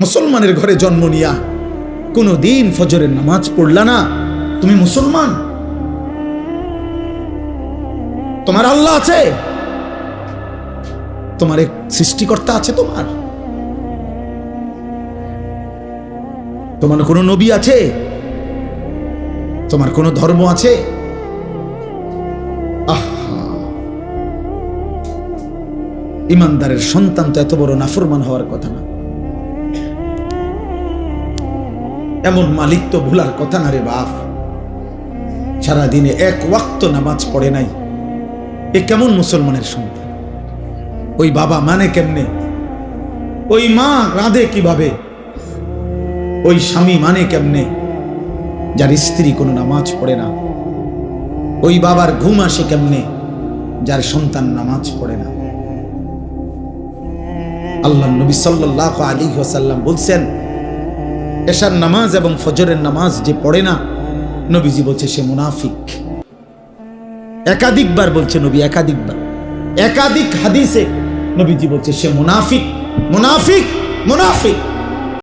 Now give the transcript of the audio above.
মুসলমানের ঘরে জন্ম নিয়া কোনো দিন ফজরের নামাজ পড়লা না, তুমি মুসলমান? তোমার আল্লাহ আছে, তোমার এক সৃষ্টিকর্তা আছে, তোমার কোনো নবী আছে, তোমার কোনো ধর্ম আছে? ইমানদারের সন্তান তো এত বড় নাফরমান হওয়ার কথা না। এমন মালিক তো ভুলার কথা না রে বাপ। সারাদিনে এক ওয়াক্ত নামাজ পড়ে নাই, এ কেমন মুসলমানের সন্তান? ওই বাবা মানে কেমনে, ওই মা রাঁধে কিভাবে, ওই স্বামী মানে কেমনে যার স্ত্রী কোনো নামাজ পড়ে না? ওই বাবার ঘুম আসে কেমনে যার সন্তান নামাজ পড়ে না? আল্লাহ নবী সাল্লাল্লাহু আলাইহি ওয়াসাল্লাম বলছেন, এশার নামাজ এবং ফজরের নামাজ যে পড়ে না, নবীজি বলছে সে মুনাফিক। একাধিকবার বলছে নবী, একাধিক হাদিসে নবীজি বলছে সে মুনাফিক, মুনাফিক, মুনাফিক।